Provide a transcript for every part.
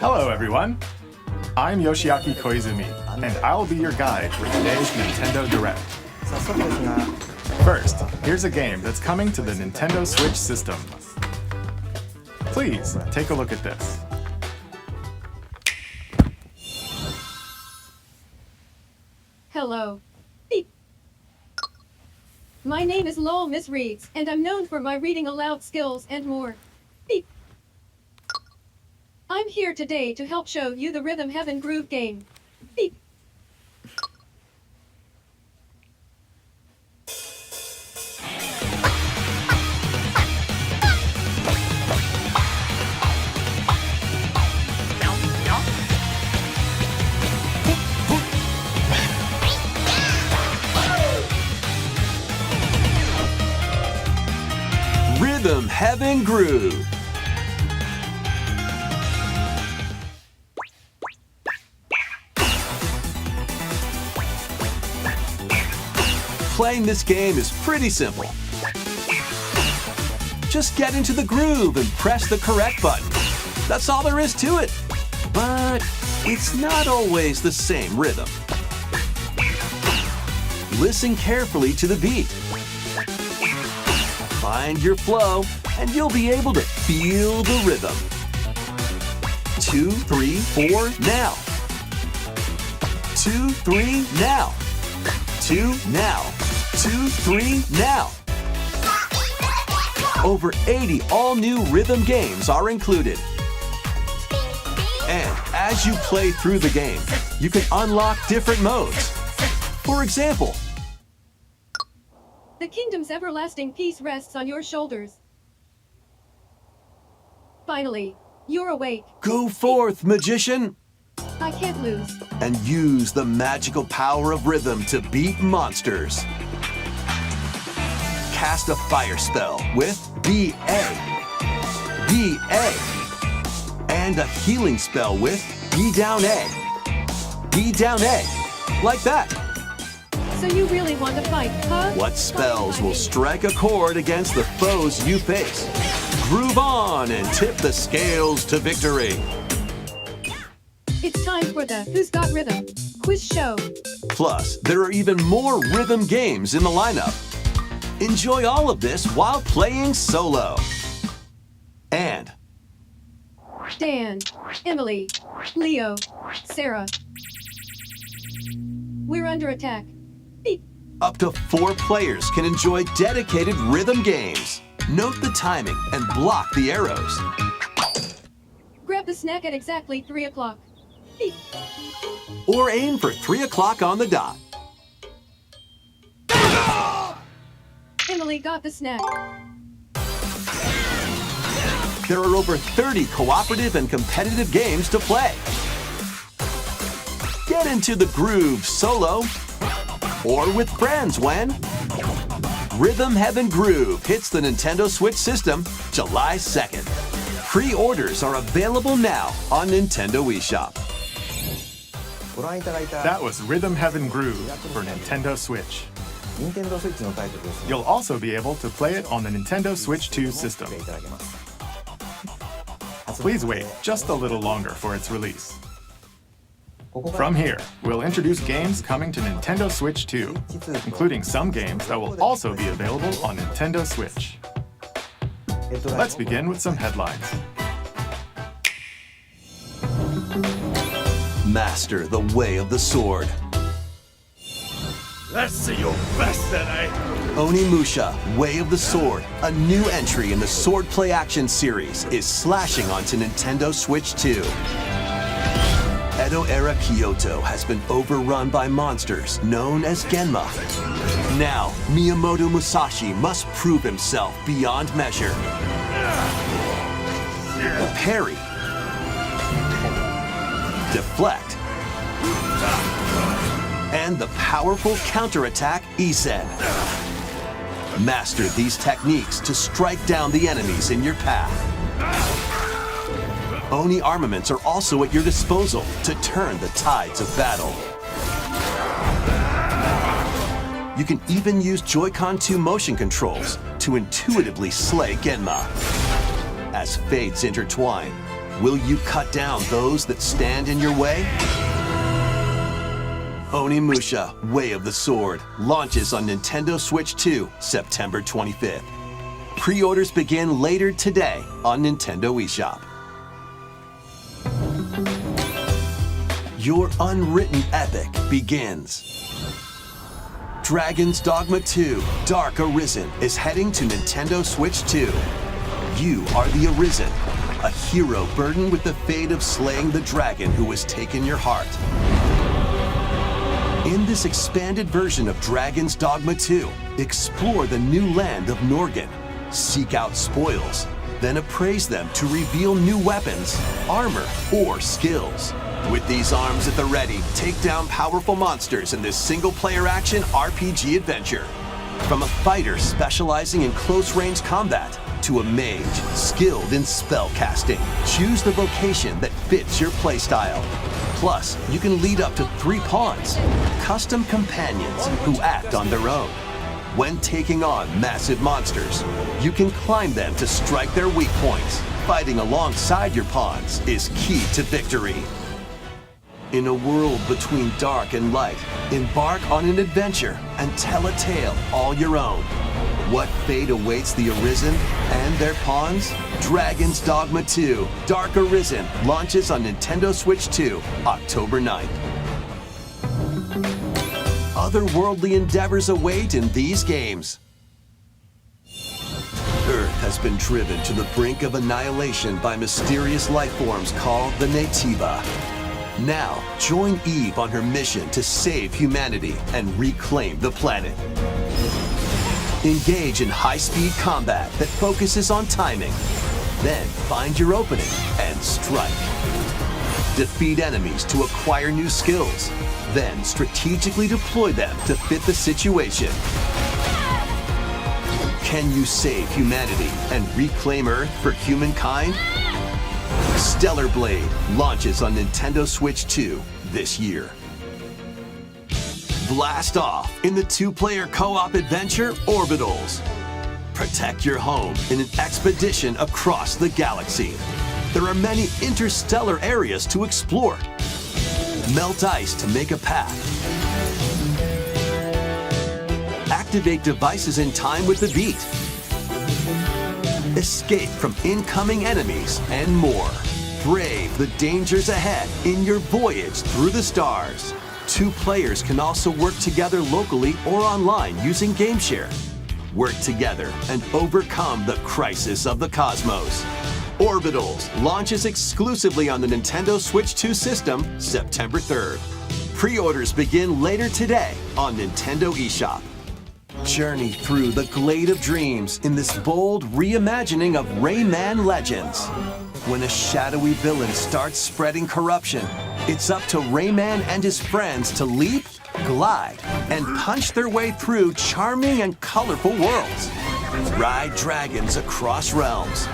Hello, everyone. I'm Yoshiaki Koizumi, and I'll be your guide for today's Nintendo Direct. 早速ですが First, here's a game that's coming to the Nintendo Switch system. Please, take a look at this. Hello. Beep. My name is Lowell Miss Reeds, and I'm known for my reading aloud skills and more. Beep. I'm here today to help show you the Rhythm Heaven Groove game. Beep. Rhythm Heaven Groove. Playing this game is pretty simple. Just get into the groove and press the correct button. That's all there is to it. But it's not always the same rhythm. Listen carefully to the beat. Find your flow, and you'll be able to feel the rhythm. 2, 3, 4, now. 2, 3, now. 2, now. 2, 3, now. Over 80 all-new rhythm games are included. And as you play through the game, you can unlock different modes. For example, The kingdom's everlasting peace rests on your shoulders. Finally, you're awake. go forth, magician, I can't lose. and use the magical power of rhythm to beat monsters. Cast a fire spell with BA, BA, and a healing spell with B down A, B down A, like that. So you really want to fight, huh? What spells will strike a chord against the foes you face? Groove on and tip the scales to victory. It's time for the Who's Got Rhythm quiz show. Plus, there are even more rhythm games in the lineup. Enjoy all of this while playing solo. And Dan, Emily, Leo, Sarah. We're under attack. Beep. up to 4 players can enjoy dedicated rhythm games. Note the timing and block the arrows. Grab the snack at exactly 3 o'clock. Beep. Or aim for 3 o'clock on the dot. Emily got the snack. There are over 30 cooperative and competitive games to play. Get into the groove solo or with friends when Rhythm Heaven Groove hits the Nintendo Switch system July 2nd. Pre-orders are available now on Nintendo eShop. ご覧いただいた That was Rhythm Heaven Groove for Nintendo Switch. Nintendo Switch のタイトルです。 You'll also be able to play it on the Nintendo Switch 2 system. いただけます。 Please wait just a little longer for its release. ここから From here, we'll introduce games coming to Nintendo Switch 2, including some games that will also be available on Nintendo Switch. Let's begin with some headlines. Master the way of the sword. Let's see your best, then, Onimusha, Way of the Sword, a new entry in the Swordplay Action series, is slashing onto Nintendo Switch 2. Edo-era Kyoto has been overrun by monsters known as Genma. Now, Miyamoto Musashi must prove himself beyond measure. Parry. Deflect. And the powerful counterattack Isen. Master these techniques to strike down the enemies in your path. Oni armaments are also at your disposal to turn the tides of battle. You can even use Joy-Con 2 motion controls to intuitively slay Genma. As fates intertwine, Will you cut down those that stand in your way? Onimusha, Way of the Sword, launches on Nintendo Switch 2, September 25th. Pre-orders begin later today on Nintendo eShop. Your unwritten epic begins. Dragon's Dogma 2: Dark Arisen is heading to Nintendo Switch 2. You are the Arisen, a hero burdened with the fate of slaying the dragon who has taken your heart. In this expanded version of Dragon's Dogma 2, explore the new land of Norgan, seek out spoils, then appraise them to reveal new weapons, armor, or skills. With these arms at the ready, take down powerful monsters in this single-player action RPG adventure. From a fighter specializing in close-range combat to a mage skilled in spell casting, choose the vocation that fits your playstyle. Plus, you can lead up to 3 pawns, custom companions who act on their own. When taking on massive monsters, you can climb them to strike their weak points. Fighting alongside your pawns is key to victory. In a world between dark and light, embark on an adventure and tell a tale all your own. What fate awaits the Arisen and their pawns? Dragon's Dogma 2: Dark Arisen launches on Nintendo Switch 2, October 9th. Otherworldly endeavors await in these games. Earth has been driven to the brink of annihilation by mysterious life forms called the Naytiba. Now, join Eve on her mission to save humanity and reclaim the planet. Engage in high-speed combat that focuses on timing. Then find your opening and strike. Defeat enemies to acquire new skills. Then strategically deploy them to fit the situation. Can you save humanity and reclaim Earth for humankind? Stellar Blade launches on Nintendo Switch 2 this year. Blast off in the 2-player co-op adventure Orbitals. Protect your home in an expedition across the galaxy. There are many interstellar areas to explore. Melt ice to make a path. Activate devices in time with the beat. Escape from incoming enemies and more. Brave the dangers ahead in your voyage through the stars. 2 players can also work together locally or online using GameShare. Work together and overcome the crisis of the cosmos. Orbitals launches exclusively on the Nintendo Switch 2 system September 3rd. Pre-orders begin later today on Nintendo eShop. Journey through the Glade of Dreams in this bold reimagining of Rayman Legends. When a shadowy villain starts spreading corruption, it's up to Rayman and his friends to leap, glide, and punch their way through charming and colorful worlds. Ride dragons across realms.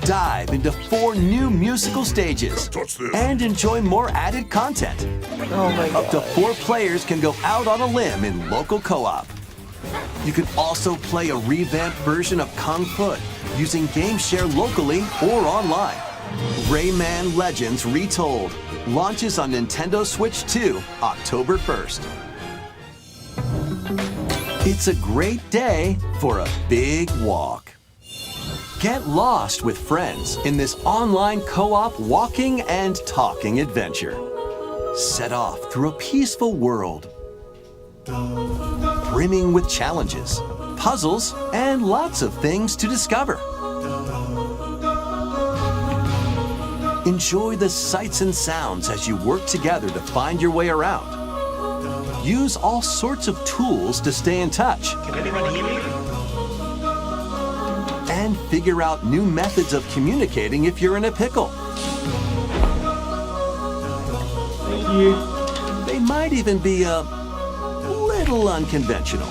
Dive into 4 new musical stages and enjoy more added content. Oh my god. Up to 4 players can go out on a limb in local co-op. You can also play a revamped version of Kung Fu using GameShare locally or online. Rayman Legends Retold launches on Nintendo Switch 2, October 1st. It's a great day for a big walk. Get lost with friends in this online co-op walking and talking adventure. Set off through a peaceful world, brimming with challenges, puzzles, and lots of things to discover. Enjoy the sights and sounds as you work together to find your way around. Use all sorts of tools to stay in touch. Can anyone hear me? And figure out new methods of communicating if you're in a pickle. Thank you. They might even be a little unconventional.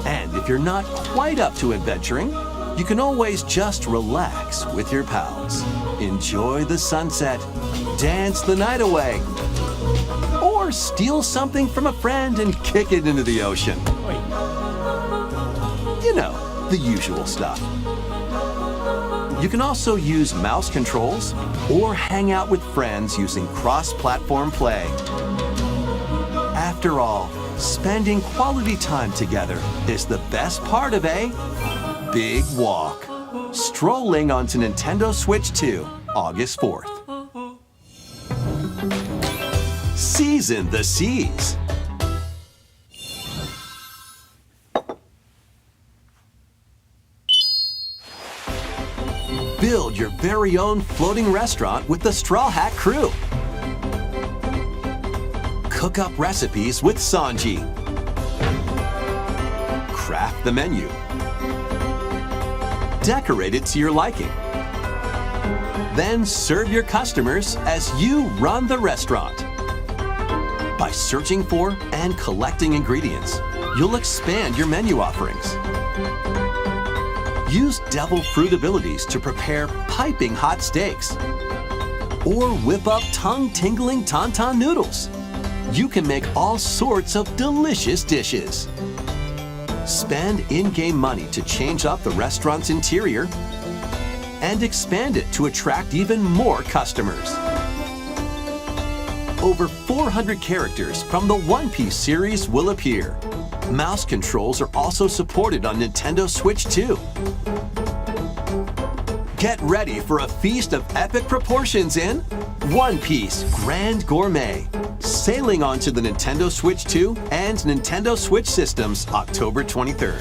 And if you're not quite up to adventuring, you can always just relax with your pals. Enjoy the sunset, dance the night away, or steal something from a friend and kick it into the ocean. You know, the usual stuff. You can also use mouse controls or hang out with friends using cross-platform play. After all, spending quality time together is the best part of a big walk. Strolling onto Nintendo Switch 2, August 4th. Season the Seas. Build your very own floating restaurant with the Straw Hat Crew. Cook up recipes with Sanji. Craft the menu. Decorate it to your liking. Then serve your customers as you run the restaurant. By searching for and collecting ingredients, you'll expand your menu offerings. Use Devil Fruit abilities to prepare piping hot steaks. Or whip up tongue-tingling Tauntaun noodles. You can make all sorts of delicious dishes. Spend in-game money to change up the restaurant's interior and expand it to attract even more customers. Over 400 characters from the One Piece series will appear. Mouse controls are also supported on Nintendo Switch 2. Get ready for a feast of epic proportions in One Piece Grand Gourmet, sailing onto the Nintendo Switch 2 and Nintendo Switch systems October 23rd.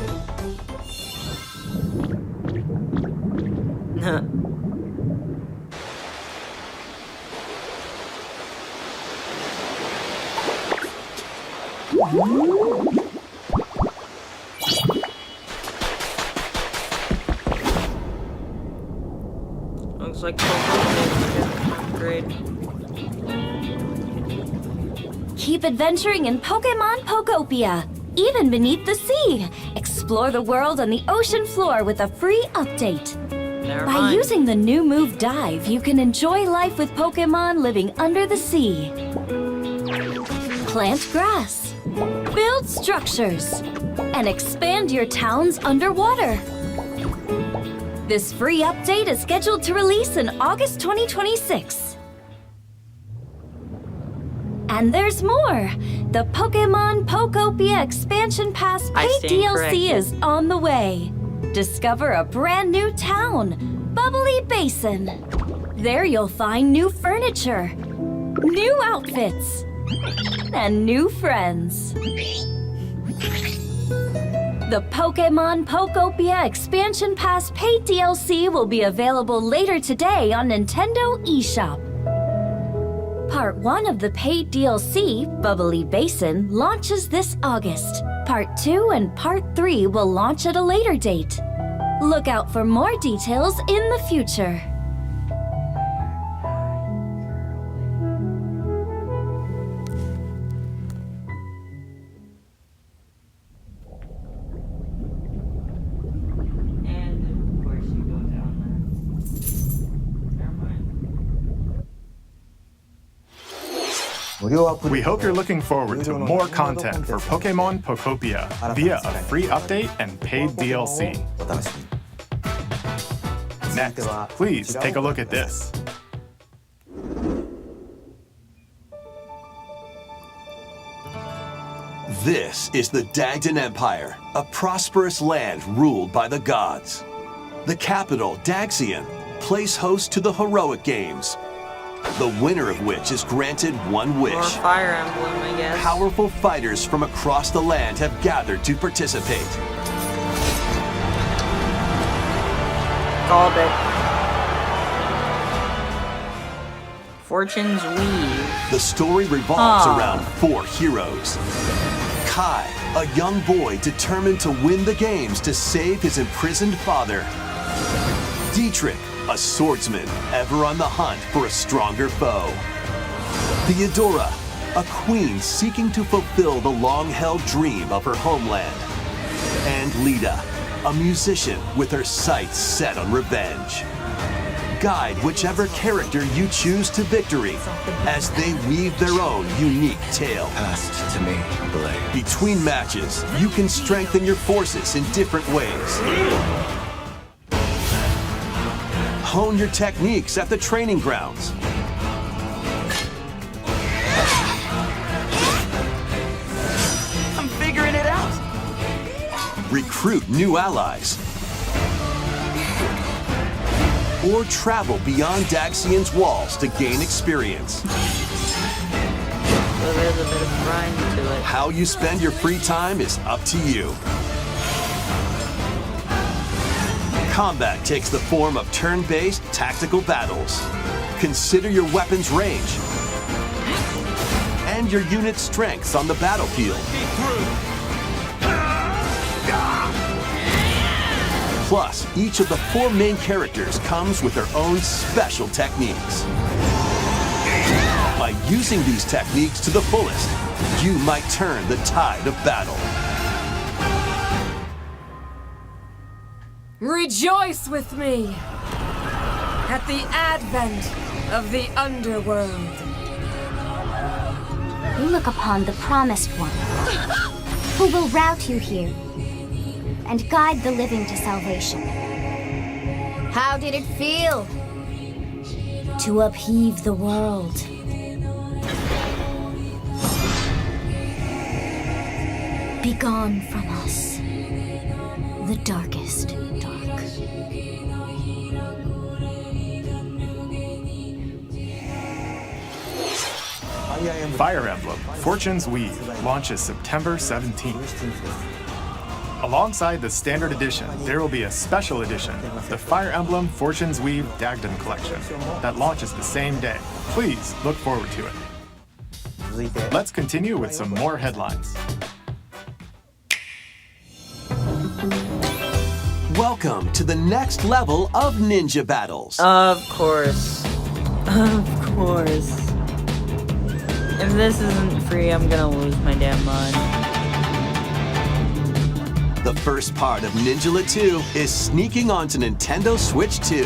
Looks like Pokemon upgrade. Keep adventuring in Pokemon Pokopia, even beneath the sea. Explore the world on the ocean floor with a free update. Never By mind. using the new move Dive, you can enjoy life with Pokemon living under the sea. Plant grass, build structures, and expand your towns underwater. This free update is scheduled to release in August 2026. And there's more! The Pokemon Pokopia Expansion Pass I paid stand DLC corrected. is on the way. Discover a brand new town, Bubbly Basin. There you'll find new furniture, new outfits, and new friends. The Pokemon Pokopia Expansion Pass paid DLC will be available later today on Nintendo eShop. Part 1 of the paid DLC, Bubbly Basin, launches this August. Part 2 and Part 3 will launch at a later date. Look out for more details in the future. And of course you go down there. Never mind. 無料アプリ We hope you're looking forward to more content for Pokemon Pokopia via a free update and paid DLC. お楽しみに Next, please take a look at this. This is the Dagdan Empire, a prosperous land ruled by the gods. The capital, Daxian, plays host to the Heroic Games, the winner of which is granted one Or wish. Fire Emblem, I guess. Powerful fighters from across the land have gathered to participate. Called it. Fortune's Weave. The story revolves Ah. around 4 heroes. Kai, a young boy determined to win the games to save his imprisoned father. Dietrich, a swordsman ever on the hunt for a stronger foe. Theodora, a queen seeking to fulfill the long-held dream of her homeland. And Lita, a musician with her sights set on revenge. Guide whichever character you choose to victory as they weave their own unique tale. Passed to me, Blade. Between matches, you can strengthen your forces in different ways. Hone your techniques at the training grounds. I'm figuring it out. Recruit new allies. Or travel beyond Daxian's walls to gain experience. So there's a bit of grind to it. How you spend your free time is up to you. Combat takes the form of turn-based tactical battles. Consider your weapon's range and your unit's strengths on the battlefield. Plus, each of the 4 main characters comes with their own special techniques. By using these techniques to the fullest, you might turn the tide of battle. Rejoice with me at the advent of the underworld. You look upon the Promised One, who will route you here and guide the living to salvation. How did it feel to upheave the world? Begone from us, the darkest dark. Fire Emblem Fortune's Weave launches September 17th. Alongside the standard edition, there will be a special edition, the Fire Emblem Fortune's Weave Dagden Collection, that launches the same day. Please look forward to it. Let's continue with some more headlines. Welcome to the next level of ninja battles. Of course. Of course. If this isn't free, I'm gonna lose my damn mind. The first part of Ninjala 2 is sneaking onto Nintendo Switch 2.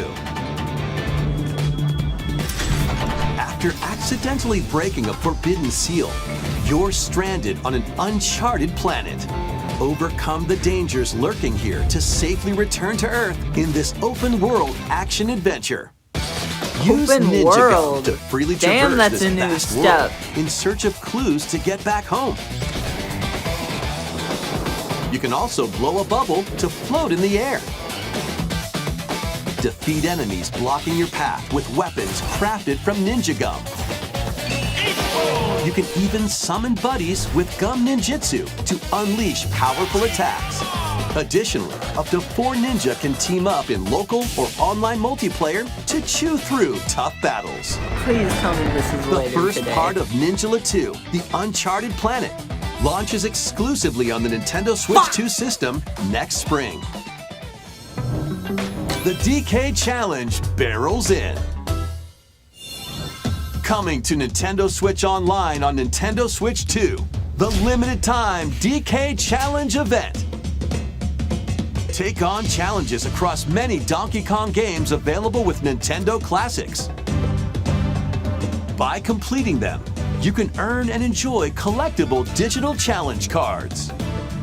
After accidentally breaking a forbidden seal, you're stranded on an uncharted planet. Overcome the dangers lurking here to safely return to Earth in this open-world action-adventure. Use Open Ninja world. Go to freely Damn, traverse that's this a new vast step. world in search of clues to get back home. You can also blow a bubble to float in the air. Defeat enemies blocking your path with weapons crafted from Ninja Gum. You can even summon buddies with Gum Ninjutsu to unleash powerful attacks. Additionally, up to 4 ninja can team up in local or online multiplayer to chew through tough battles. Please tell me this is The later first today. part of Ninjala 2, The Uncharted Planet, launches exclusively on the Nintendo Switch 2 system next spring. The DK Challenge barrels in. Coming to Nintendo Switch Online on Nintendo Switch 2, the limited time DK Challenge event. Take on challenges across many Donkey Kong games available with Nintendo Classics. By completing them, you can earn and enjoy collectible digital challenge cards.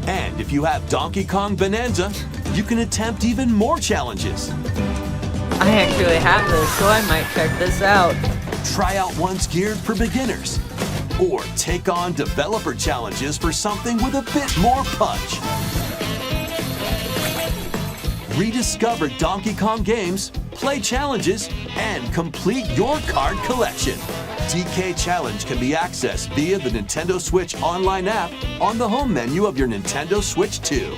And if you have Donkey Kong Bonanza, you can attempt even more challenges. I actually have this, so I might check this out. Try out ones geared for beginners. Or take on developer challenges for something with a bit more punch. Rediscover Donkey Kong games, play challenges, and complete your card collection. DK Challenge can be accessed via the Nintendo Switch Online app on the home menu of your Nintendo Switch 2.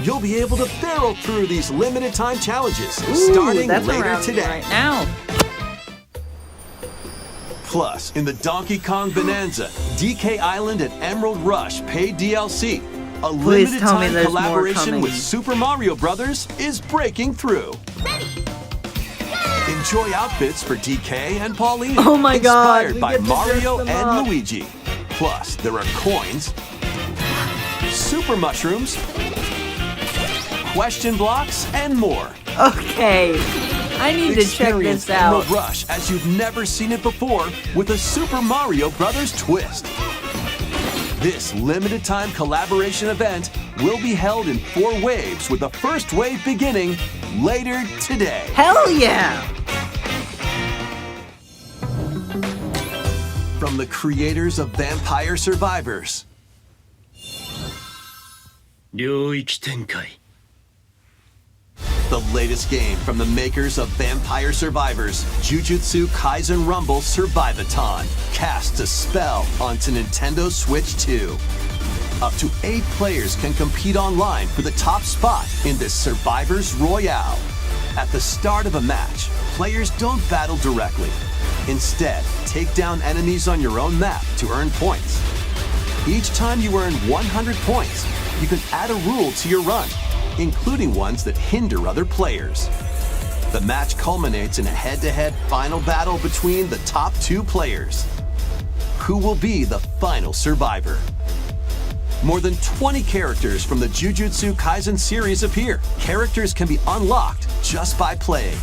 You'll be able to barrel through these limited time challenges starting that's later around me today. right now. Plus, in the Donkey Kong Bonanza, DK Island and Emerald Rush paid DLC, a Please limited tell me time there's more collaboration coming. with Super Mario Bros. Is breaking through. Enjoy outfits for DK and Pauline, Oh my God, inspired we by get to dress Mario them and up. Luigi. Plus, there are coins, super mushrooms, question blocks, and more. Okay. I need to check Experience this out. Emerald Rush as you've never seen it before with a Super Mario Bros. Twist. This limited time collaboration event will be held in 4 waves with the first wave beginning later today. Hell yeah! from the creators of Vampire Survivors. 領域展開 The latest game from the makers of Vampire Survivors, Jujutsu Kaisen Rumble Survivathon, casts a spell onto Nintendo Switch 2. Up to 8 players can compete online for the top spot in this Survivors Royale. At the start of a match, players don't battle directly. Instead, take down enemies on your own map to earn points. Each time you earn 100 points, you can add a rule to your run, including ones that hinder other players. The match culminates in a head-to-head final battle between the top 2 players. Who will be the final survivor? More than 20 characters from the Jujutsu Kaisen series appear. Characters can be unlocked just by playing.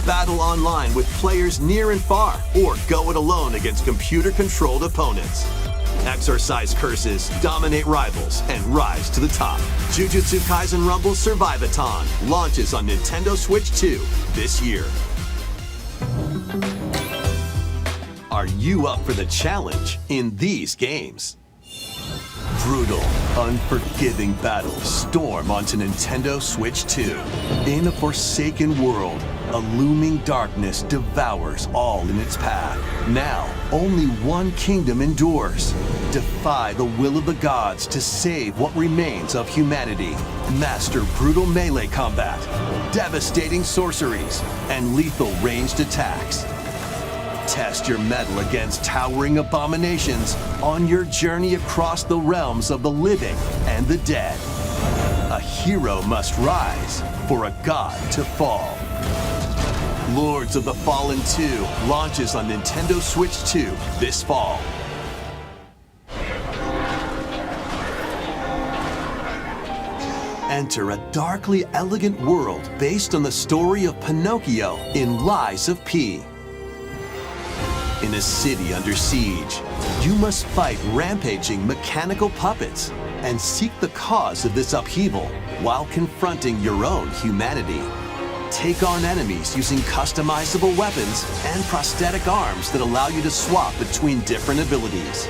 Battle online with players near and far, or go it alone against computer-controlled opponents. Exorcise curses, dominate rivals, and rise to the top. Jujutsu Kaisen Rumble Survivathon launches on Nintendo Switch 2 this year. Are you up for the challenge in these games? Brutal, unforgiving battles storm onto Nintendo Switch 2. In a forsaken world, a looming darkness devours all in its path. Now, only one kingdom endures. Defy the will of the gods to save what remains of humanity. Master brutal melee combat, devastating sorceries, and lethal ranged attacks. Test your mettle against towering abominations on your journey across the realms of the living and the dead. A hero must rise for a god to fall. Lords of the Fallen 2 launches on Nintendo Switch 2 this fall. Enter a darkly elegant world based on the story of Pinocchio in Lies of P. In a city under siege, you must fight rampaging mechanical puppets and seek the cause of this upheaval while confronting your own humanity. Take on enemies using customizable weapons and prosthetic arms that allow you to swap between different abilities.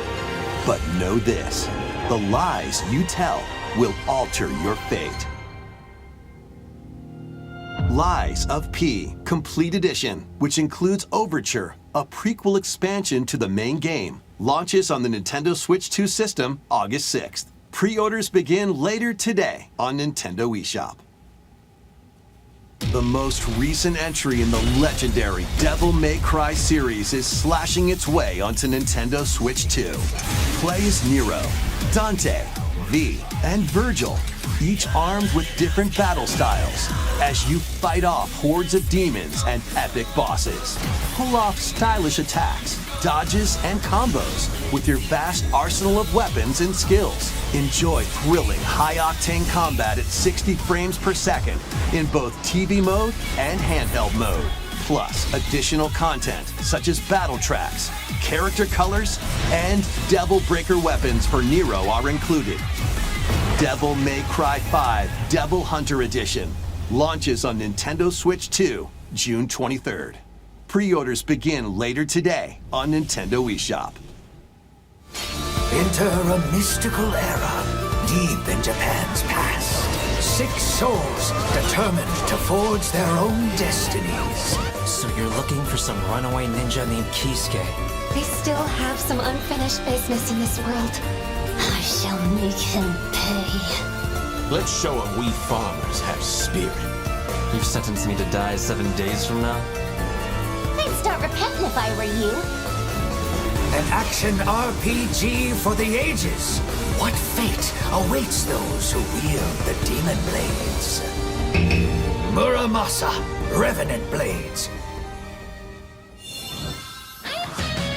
But know this, the lies you tell will alter your fate. Lies of P Complete Edition, which includes Overture, a prequel expansion to the main game, launches on the Nintendo Switch 2 system August 6th. Pre-orders begin later today on Nintendo eShop. The most recent entry in the legendary Devil May Cry series is slashing its way onto Nintendo Switch 2. Play as Nero, Dante, V, and Virgil, each armed with different battle styles, as you fight off hordes of demons and epic bosses. Pull off stylish attacks, dodges, and combos with your vast arsenal of weapons and skills. Enjoy thrilling, high-octane combat at 60 frames per second in both TV mode and handheld mode. Plus, additional content such as battle tracks, character colors, and Devil Breaker weapons for Nero are included. Devil May Cry 5 Devil Hunter Edition launches on Nintendo Switch 2 June 23rd. Pre-orders begin later today on Nintendo eShop. Enter a mystical era deep in Japan's past. 6 souls determined to forge their own destinies. So you're looking for some runaway ninja named Kisuke. They still have some unfinished business in this world. I shall make him pay. Let's show him we farmers have spirit. You've sentenced me to die 7 days from now? I'd start repenting if I were you. An action RPG for the ages. What fate awaits those who wield the demon blades? Muramasa, Revenant Blades.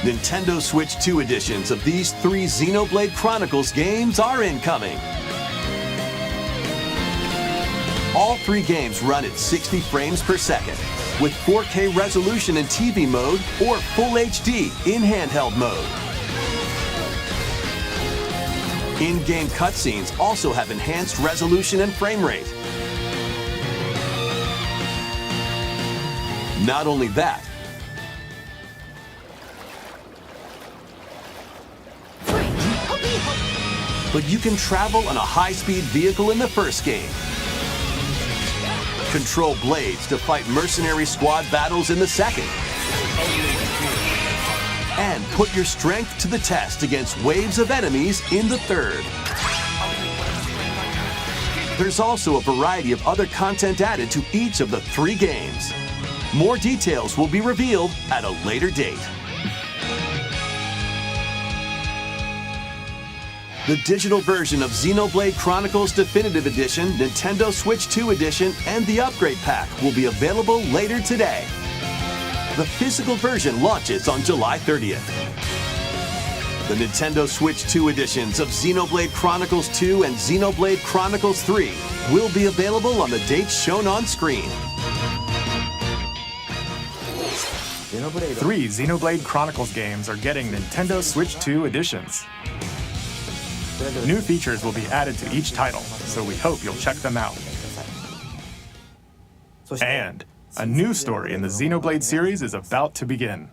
Nintendo Switch 2 editions of these 3 Xenoblade Chronicles games are incoming. All 3 games run at 60 frames per second, with 4K resolution in TV mode or Full HD in handheld mode. In-game cutscenes also have enhanced resolution and frame rate. Not only that, but you can travel on a high-speed vehicle in the first game. Control blades to fight mercenary squad battles in the second. And put your strength to the test against waves of enemies in the third. There's also a variety of other content added to each of the 3 games. More details will be revealed at a later date. The digital version of Xenoblade Chronicles Definitive Edition, Nintendo Switch 2 Edition, and the Upgrade Pack will be available later today. The physical version launches on July 30th. The Nintendo Switch 2 editions of Xenoblade Chronicles 2 and Xenoblade Chronicles 3 will be available on the dates shown on screen. 3 Xenoblade Chronicles games are getting Nintendo Switch 2 editions. New features will be added to each title, so we hope you'll check them out. And a new story in the Xenoblade series is about to begin.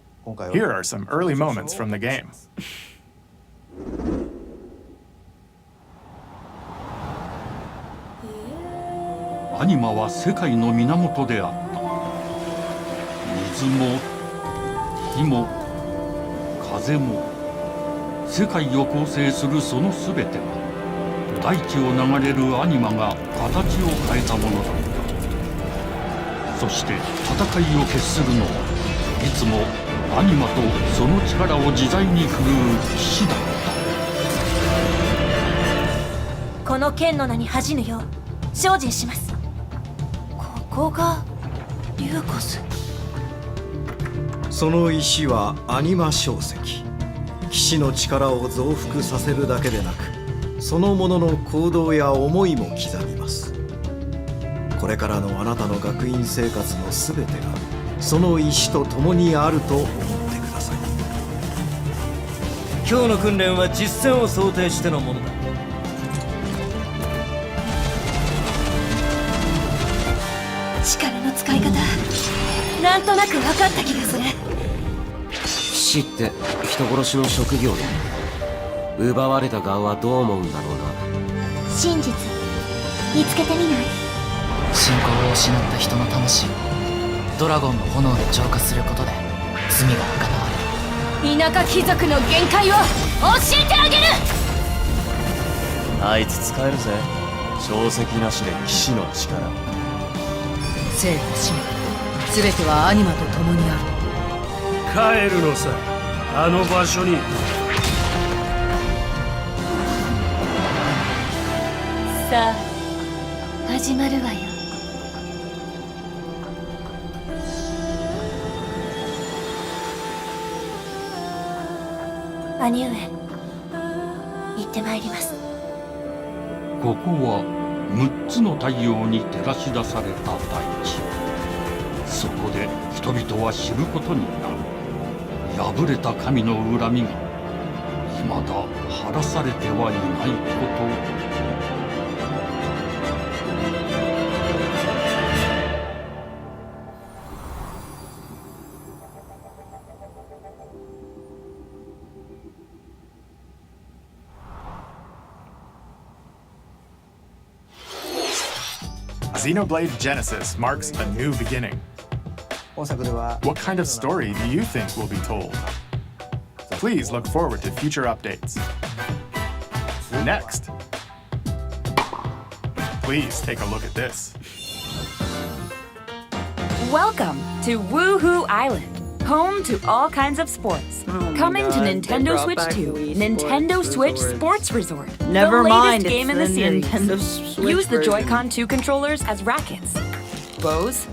Here are some early moments from the game. アニマは世界の源であった。水も火も風も世界を構成するそのすべてが大地を流れるアニマが形を変えたものだった。そして戦いを決するのはいつもアニマとその力を自在に振るう騎士だった。この剣の名に恥じぬよう精進します。ここがリューコス。その石はアニマ晶石。騎士の力を増幅させるだけでなく、そのものの行動や思いも刻みます。これからのあなたの学院生活のすべてがその石と共にあると思ってください。今日の訓練は実戦を想定してのものだ。力の使い方なんとなく分かった気がする。騎士って人殺しの職業で奪われた側はどう思うんだろうな。真実見つけてみない？信仰を失った人の魂をドラゴンの炎で浄化することで罪が贖われる。田舎貴族の限界を教えてあげる。あいつ使えるぜ。定石なしで騎士の力。生と死すべてはアニマと共にある。帰るのさ、あの場所に。さあ始まるわよ。兄上行ってまいります。ここは6つの太陽に照らし出された大地。そこで人々は知ることになる。破れた神の恨みが未だ晴らされてはいないこと。Xenoblade Genesis marks a new beginning. What kind of story do you think will be told? Please look forward to future updates. Next, please take a look at this. Welcome to Woohoo Island, home to all kinds of sports. Coming to Nintendo Switch 2, Nintendo Switch Sports Resort. Never the mind, latest game in the it's the series. Nintendo Switch Use the version. Joy-Con 2 controllers as rackets, bows,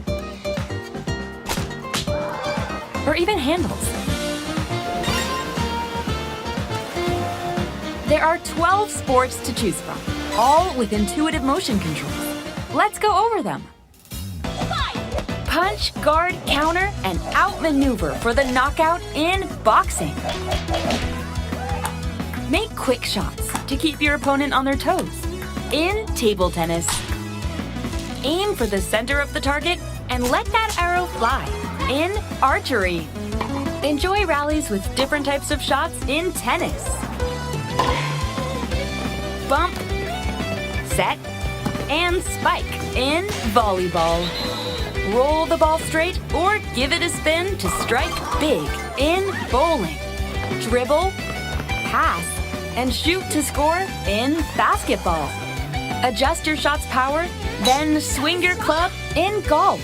or even handles. There are 12 sports to choose from, all with intuitive motion controls. Let's go over them. Punch, guard, counter, and outmaneuver for the knockout in boxing. Make quick shots to keep your opponent on their toes in table tennis. Aim for the center of the target and let that arrow fly in archery. Enjoy rallies with different types of shots in tennis. bump, set, and spike in volleyball. Roll the ball straight or give it a spin to strike big in bowling. Dribble, pass, and shoot to score in basketball. Adjust your shot's power, then swing your club in golf.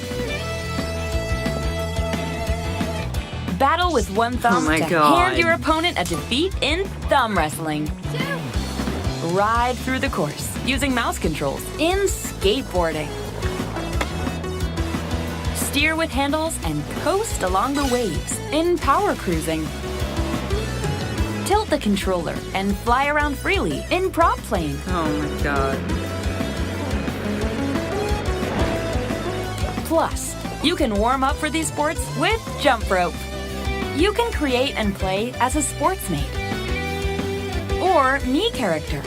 Battle with one thumb my to God. hand your opponent a defeat in thumb wrestling. Ride through the course using mouse controls in skateboarding. Steer with handles and coast along the waves in power cruising. Tilt the controller and fly around freely in prop playing. Oh my god. Plus, you can warm up for these sports with jump rope. You can create and play as a sportsmate or me character.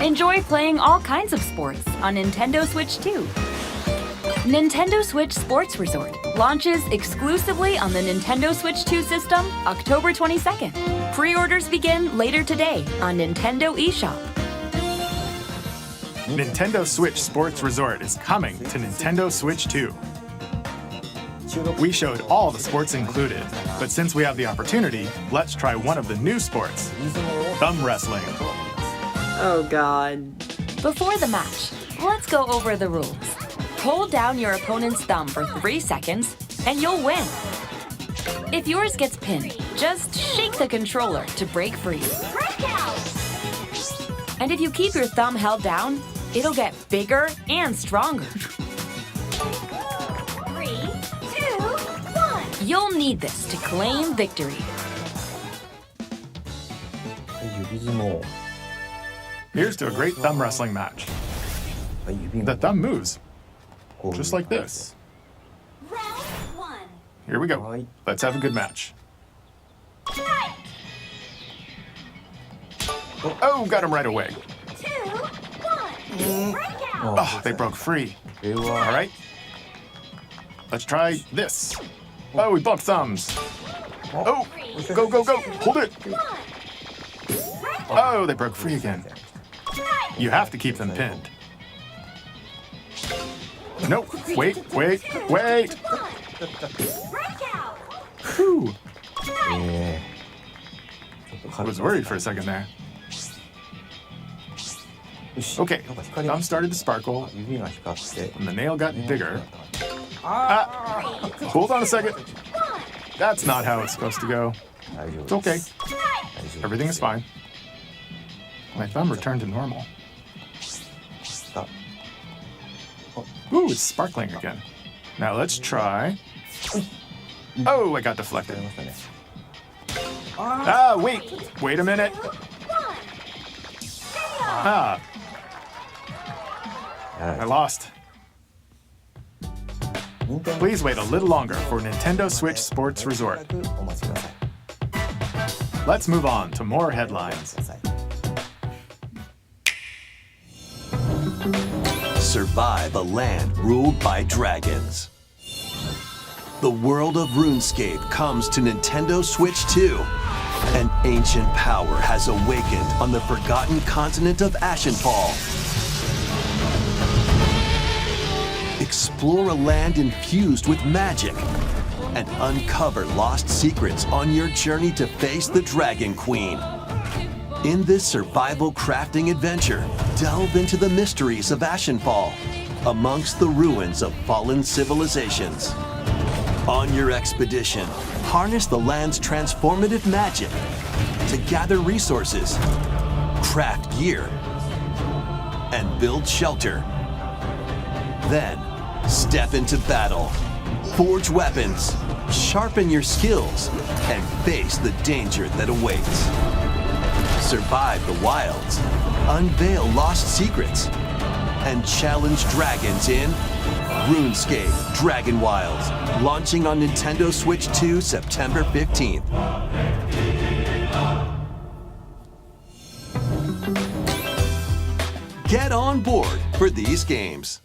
Enjoy playing all kinds of sports on Nintendo Switch 2. Nintendo Switch Sports Resort launches exclusively on the Nintendo Switch 2 system October 22nd. Pre-orders begin later today on Nintendo eShop. Nintendo Switch Sports Resort is coming to Nintendo Switch 2. We showed all the sports included, but since we have the opportunity, let's try one of the new sports, thumb wrestling. Oh god. Before the match, let's go over the rules. Hold down your opponent's thumb for 3 seconds, and you'll win. If yours gets pinned, just shake the controller to break free. And if you keep your thumb held down, it'll get bigger and stronger. 3, 2, 1. You'll need this to claim victory. Here's to a great thumb wrestling match. The thumb moves, just like this. Here we go. Let's have a good match. Oh, got him right away. 2, 1. Oh, they broke free. All right. Let's try this. Oh, we bumped thumbs. Oh, go, go, go. Hold it. Oh, they broke free again. You have to keep them pinned. Nope. Wait. Whew. I was worried for a second there. Okay, thumb started to sparkle, and the nail got bigger. Hold on a second. That's not how it's supposed to go. It's okay. Everything is fine. My thumb returned to normal. Ooh, it's sparkling again. Now let's try. Oh, I got deflected. Wait a minute. I lost. Please wait a little longer for Nintendo Switch Sports Resort. Let's move on to more headlines. Survive a land ruled by dragons. The world of RuneScape comes to Nintendo Switch 2. An ancient power has awakened on the forgotten continent of Ashenfall. Explore a land infused with magic and uncover lost secrets on your journey to face the Dragon Queen. In this survival crafting adventure, delve into the mysteries of Ashenfall, amongst the ruins of fallen civilizations. On your expedition, harness the land's transformative magic to gather resources, craft gear, and build shelter. Then, step into battle, forge weapons, sharpen your skills, and face the danger that awaits. Survive the wilds, unveil lost secrets, and challenge dragons in RuneScape Dragon Wilds, launching on Nintendo Switch 2 September 15th. Get on board for these games.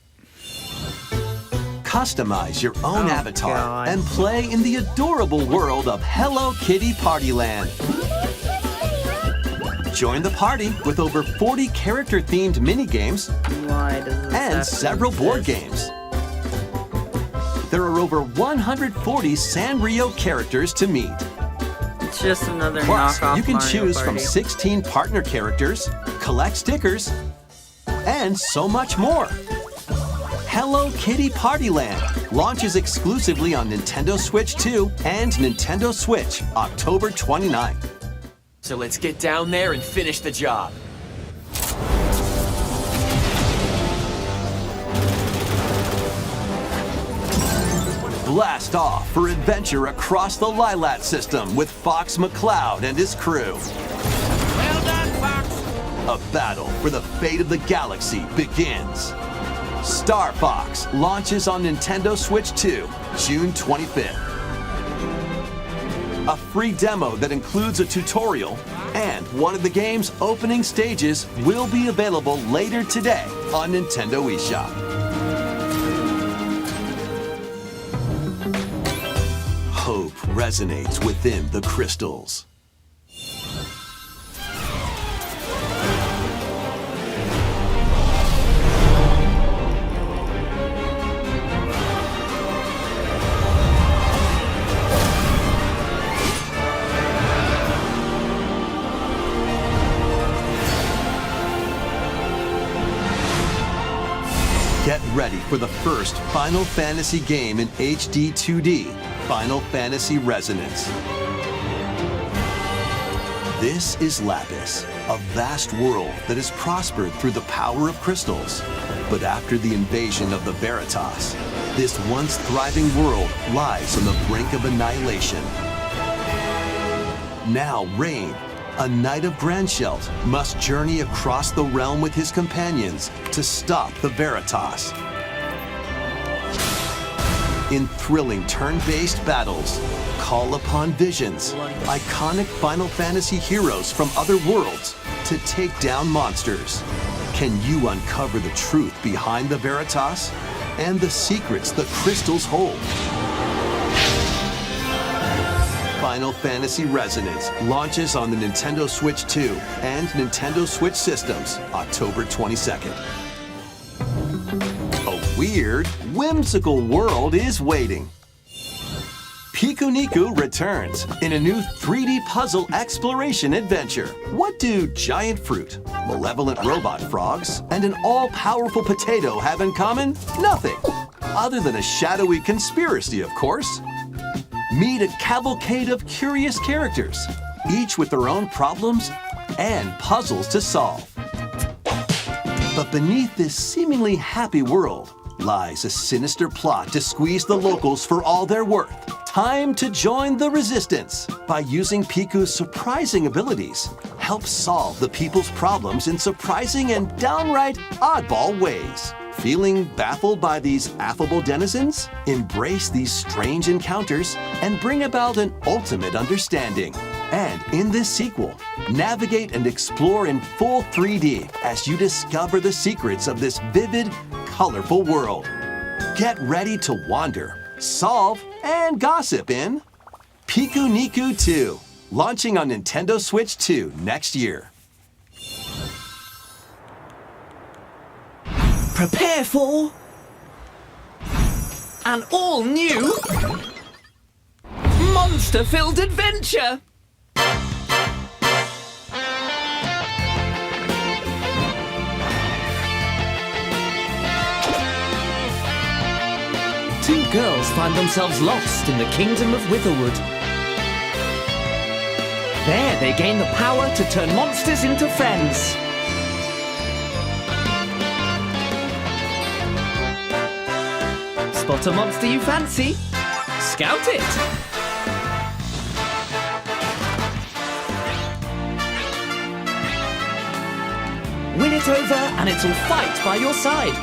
Customize your own avatar God. and play in the adorable world of Hello Kitty Partyland. Join the party with over 40 character-themed mini-games Why does this have and to several board exist? games. There are over 140 Sanrio characters to meet. It's just another Plus, knockoff you can Mario choose from Party. 16 partner characters, collect stickers, and so much more. Hello Kitty Partyland launches exclusively on Nintendo Switch 2 and Nintendo Switch October 29th. So let's get down there and finish the job. Blast off for adventure across the Lilat system with Fox McCloud and his crew. Well done, Fox. A battle for the fate of the galaxy begins. Star Fox launches on Nintendo Switch 2, June 25th. A free demo that includes a tutorial and one of the game's opening stages will be available later today on Nintendo eShop. Hope resonates within the crystals. Get ready for the first Final Fantasy game in HD 2D, Final Fantasy Resonance. This is Lapis, a vast world that has prospered through the power of crystals. But after the invasion of the Veritas, this once thriving world lies on the brink of annihilation. Now Rain, a knight of Grandshelt, must journey across the realm with his companions to stop the Veritas. In thrilling turn-based battles, call upon visions, iconic Final Fantasy heroes from other worlds to take down monsters. Can you uncover the truth behind the Veritas and the secrets the crystals hold? Final Fantasy Resonance launches on the Nintendo Switch 2 and Nintendo Switch systems October 22nd. A weird, whimsical world is waiting. Piku Niku returns in a new 3D puzzle exploration adventure. What do giant fruit, malevolent robot frogs, and an all-powerful potato have in common? Nothing, other than a shadowy conspiracy, of course. Meet a cavalcade of curious characters, each with their own problems and puzzles to solve. But beneath this seemingly happy world lies a sinister plot to squeeze the locals for all they're worth. Time to join the resistance by using Piku's surprising abilities. Help solve the people's problems in surprising and downright oddball ways. Feeling baffled by these affable denizens? Embrace these strange encounters and bring about an ultimate understanding. And in this sequel, navigate and explore in full 3D as you discover the secrets of this vivid, colorful world. Get ready to wander, solve, and gossip in Piku Niku 2, launching on Nintendo Switch 2 next year. Prepare for an all-new monster-filled adventure! Two girls find themselves lost in the kingdom of Witherwood. There they gain the power to turn monsters into friends. Spot a monster you fancy? Scout it! Win it over and it'll fight by your side.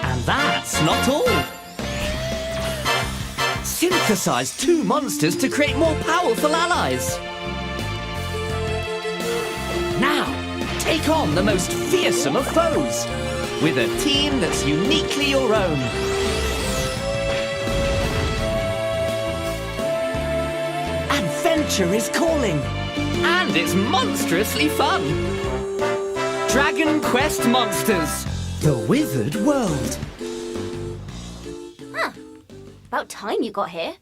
And that's not all. Synthesize two monsters to create more powerful allies. take on the most fearsome of foes with a team that's uniquely your own. Adventure is calling, and it's monstrously fun. Dragon Quest Monsters, the Wizard World. Huh. About time you got here.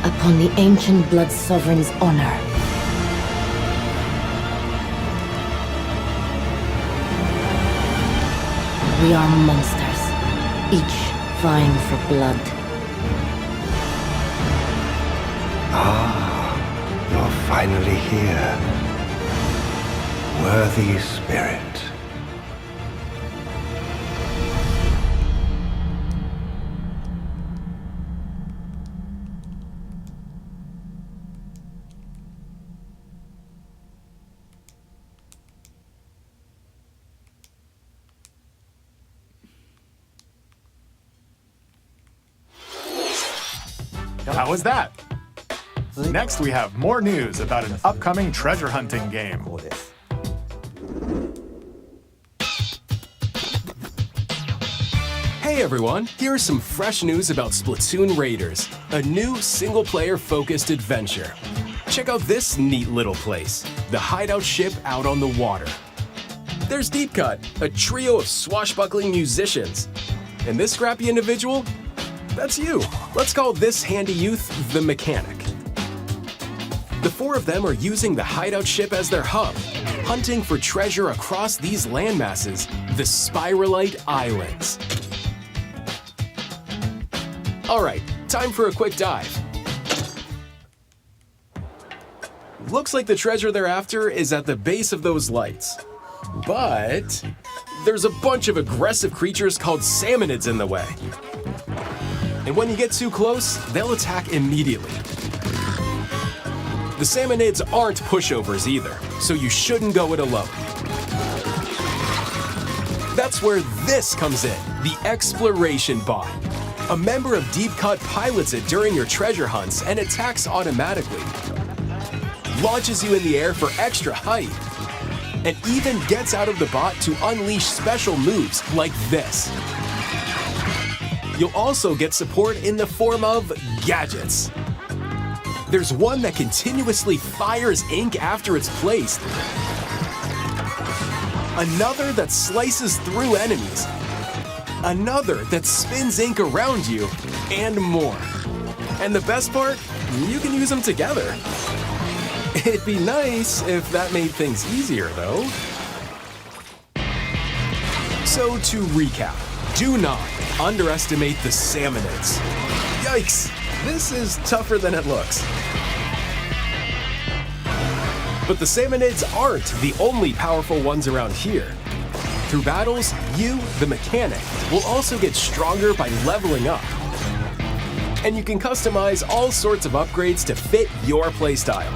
Upon the ancient Blood Sovereign's honor. We are monsters, each vying for blood. Ah, you're finally here. Worthy spirit. How was that? Next, we have more news about an upcoming treasure hunting game. Hey everyone, here's some fresh news about Splatoon Raiders, a new single-player focused adventure. Check out this neat little place, the hideout ship out on the water. There's Deep Cut, a trio of swashbuckling musicians. And this scrappy individual? That's you. Let's call this handy youth the Mechanic. The four of them are using the hideout ship as their hub, hunting for treasure across these landmasses, the Spiralite Islands. Alright, time for a quick dive. Looks like the treasure they're after is at the base of those lights. But there's a bunch of aggressive creatures called salmonids in the way. And when you get too close, they'll attack immediately. The salmonids aren't pushovers either, so you shouldn't go it alone. That's where this comes in, the Exploration Bot. A member of Deep Cut pilots it during your treasure hunts and attacks automatically. Launches you in the air for extra height. And even gets out of the bot to unleash special moves like this. You'll also get support in the form of gadgets. There's one that continuously fires ink after it's placed. Another that slices through enemies. Another that spins ink around you, and more. And the best part, you can use them together. It'd be nice if that made things easier, though. So to recap, do not underestimate the salmonids. Yikes, this is tougher than it looks. But the salmonids aren't the only powerful ones around here. Through battles, you, the Mechanic, will also get stronger by leveling up. And you can customize all sorts of upgrades to fit your playstyle.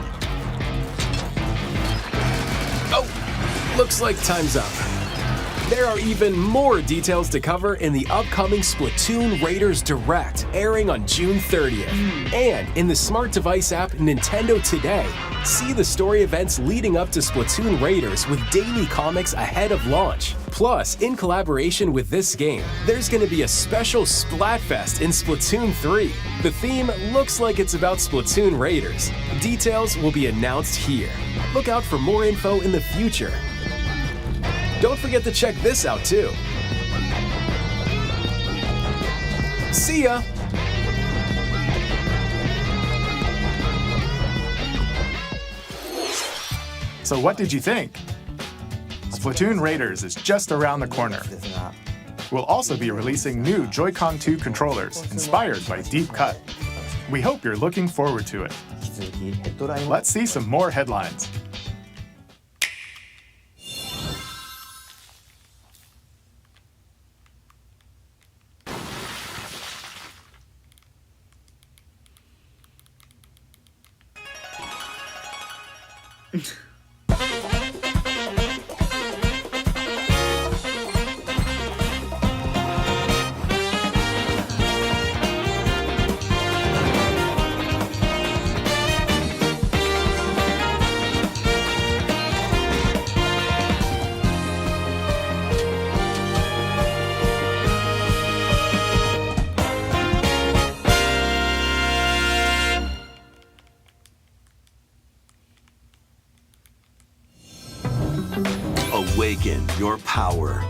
Oh, looks like time's up. There are even more details to cover in the upcoming Splatoon Raiders Direct, airing on June 30th. And in the smart device app Nintendo Today, see the story events leading up to Splatoon Raiders with daily comics ahead of launch. Plus, in collaboration with this game, there's going to be a special Splatfest in Splatoon 3. The theme looks like it's about Splatoon Raiders. Details will be announced here. Look out for more info in the future. Don't forget to check this out too. See ya! So what did you think? Splatoon Raiders is just around the corner. We'll also be releasing new Joy-Con 2 controllers inspired by Deep Cut. We hope you're looking forward to it. Let's see some more headlines. Awaken your power.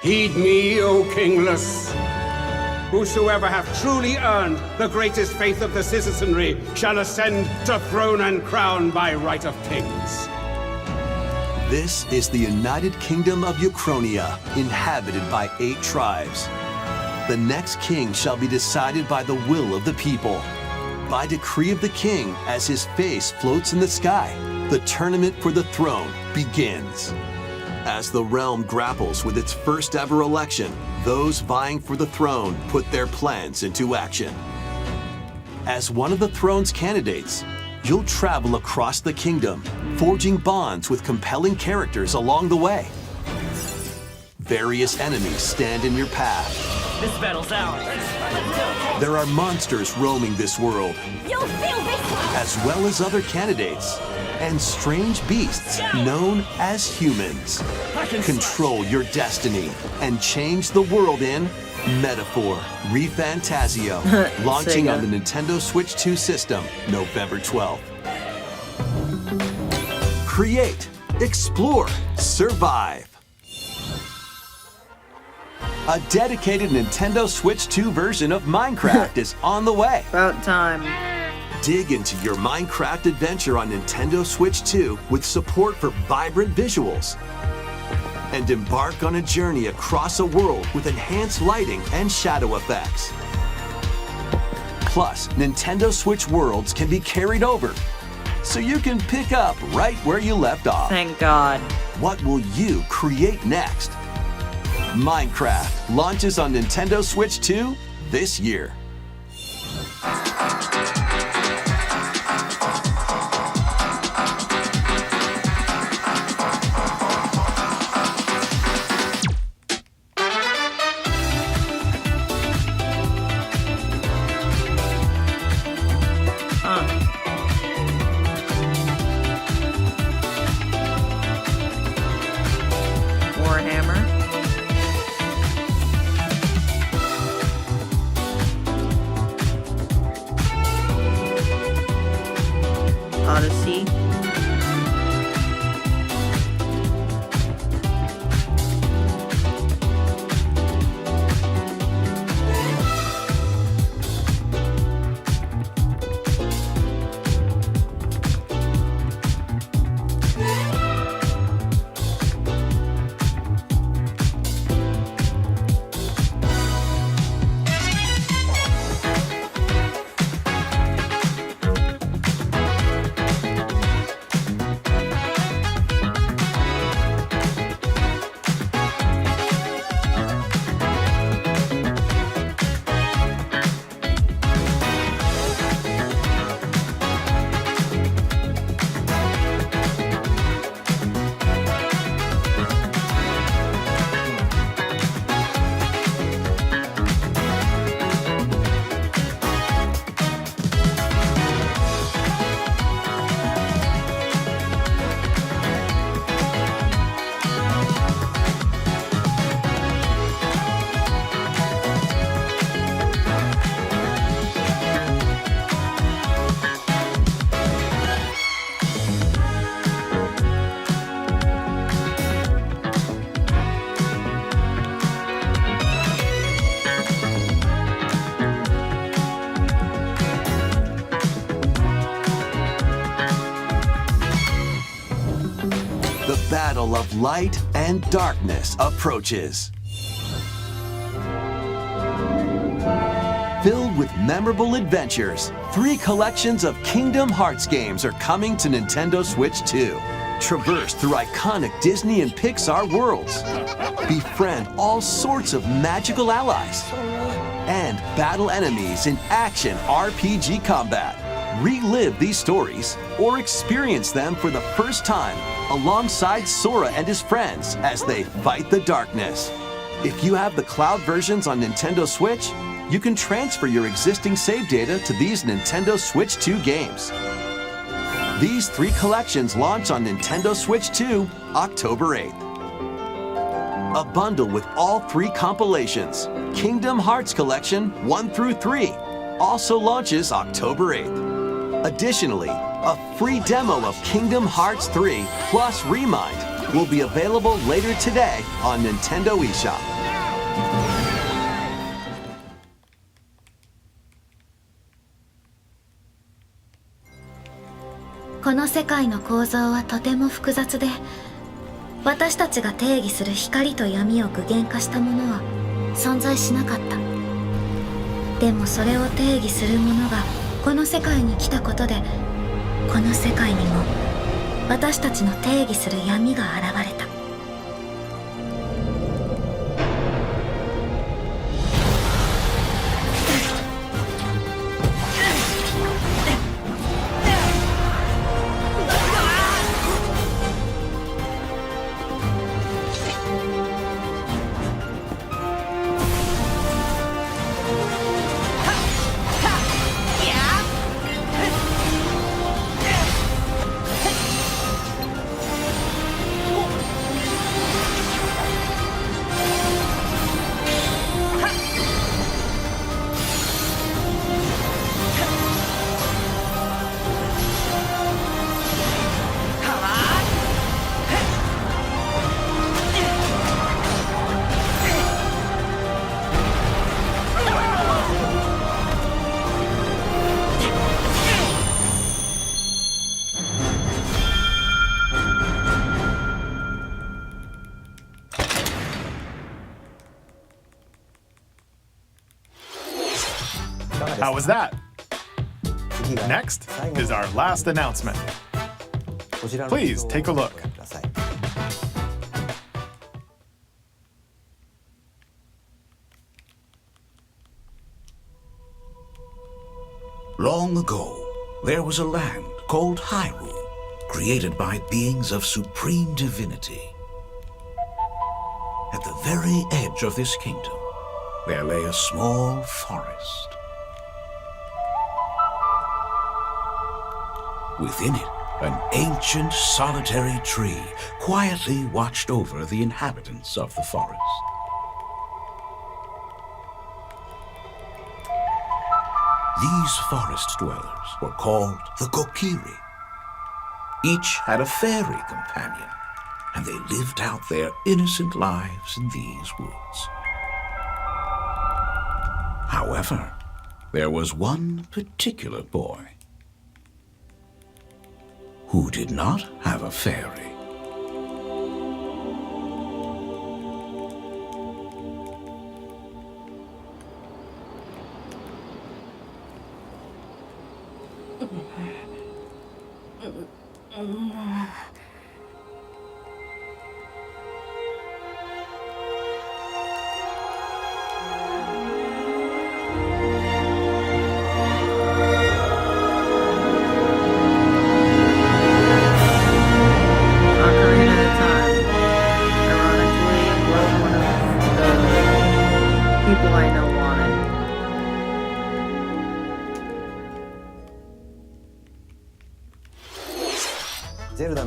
Heed me, O kingless. Whosoever hath truly earned the greatest faith of the citizenry shall ascend to throne and crown by right of kings. This is the United Kingdom of Uchronia, inhabited by 8 tribes. The next king shall be decided by the will of the people. By decree of the king, as his face floats in the sky, the tournament for the throne begins. As the realm grapples with its first ever election, those vying for the throne put their plans into action. As one of the throne's candidates, you'll travel across the kingdom, forging bonds with compelling characters along the way. Various enemies stand in your path. This battle's ours. There are monsters roaming this world, You'll feel this one! as well as other candidates, and strange beasts known as humans. Control your destiny and change the world in Metaphor ReFantazio, launching on the Nintendo Switch 2 system November 12th. Create, explore, survive. A dedicated Nintendo Switch 2 version of Minecraft is on the way. About time. Dig into your Minecraft adventure on Nintendo Switch 2 with support for vibrant visuals. And embark on a journey across a world with enhanced lighting and shadow effects. Plus, Nintendo Switch worlds can be carried over, so you can pick up right where you left off. Thank God. What will you create next? Minecraft launches on Nintendo Switch 2 this year. Warhammer. Odyssey. The battle of light and darkness approaches. Filled with memorable adventures, 3 collections of Kingdom Hearts games are coming to Nintendo Switch 2. Traverse through iconic Disney and Pixar worlds. Befriend all sorts of magical allies. And battle enemies in action RPG combat. Relive these stories or experience them for the first time alongside Sora and his friends as they fight the darkness. If you have the cloud versions on Nintendo Switch, you can transfer your existing save data to these Nintendo Switch 2 games. These 3 collections launch on Nintendo Switch 2 October 8th. A bundle with all 3 compilations, Kingdom Hearts Collection 1 through 3, also launches October 8th. Additionally, a free demo of Kingdom Hearts 3 plus Remind will be available later today on Nintendo eShop. この世界の構造はとても複雑で、私たちが定義する光と闇を具現化したものは存在しなかった。でもそれを定義するものがこの世界に来たことで、この世界にも私たちの定義する闇が現れた。How was that? Next is our last announcement. Please take a look. Long ago, there was a land called Hyrule, created by beings of supreme divinity. At the very edge of this kingdom, there lay a small forest. Within it, an ancient solitary tree quietly watched over the inhabitants of the forest. These forest dwellers were called the Kokiri. Each had a fairy companion, and they lived out their innocent lives in these woods. However, there was one particular boy who did not have a fairy.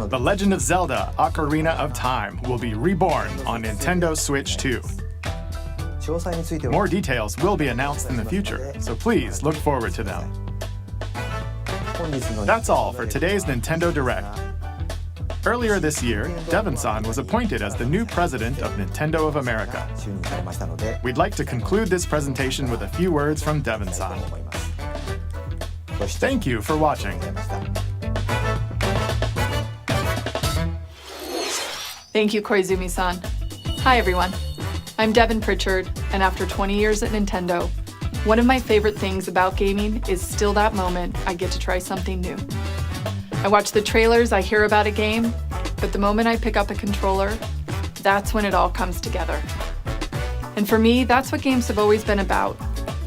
The Legend of Zelda: Ocarina of Time will be reborn on Nintendo Switch 2. More details will be announced in the future, so please look forward to them. That's all for today's Nintendo Direct. Earlier this year, Devon-san was appointed as the new president of Nintendo of America. We'd like to conclude this presentation with a few words from Devon-san. Thank you for watching. Thank you, Koizumi-san. Hi, everyone. I'm Devon Pritchard, and after 20 years at Nintendo, one of my favorite things about gaming is still that moment I get to try something new. I watch the trailers, I hear about a game, but the moment I pick up a controller, that's when it all comes together. And for me, that's what games have always been about.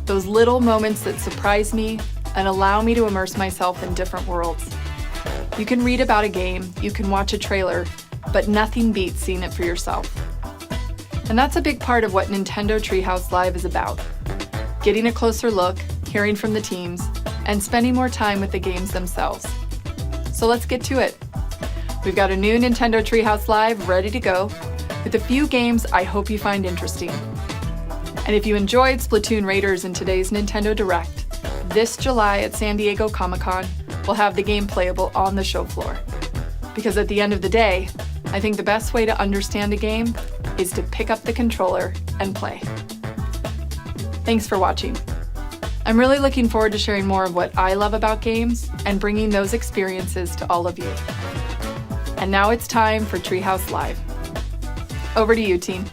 Those little moments that surprise me, and allow me to immerse myself in different worlds. You can read about a game, you can watch a trailer, but nothing beats seeing it for yourself. And that's a big part of what Nintendo Treehouse Live is about. Getting a closer look, hearing from the teams, and spending more time with the games themselves. So let's get to it. We've got a new Nintendo Treehouse Live ready to go, with a few games I hope you find interesting. And if you enjoyed Splatoon Raiders in today's Nintendo Direct, this July at San Diego Comic-Con, we'll have the game playable on the show floor. Because at the end of the day, I think the best way to understand a game is to pick up the controller and play. Thanks for watching. I'm really looking forward to sharing more of what I love about games and bringing those experiences to all of you. And now it's time for Treehouse Live. Over to you, team.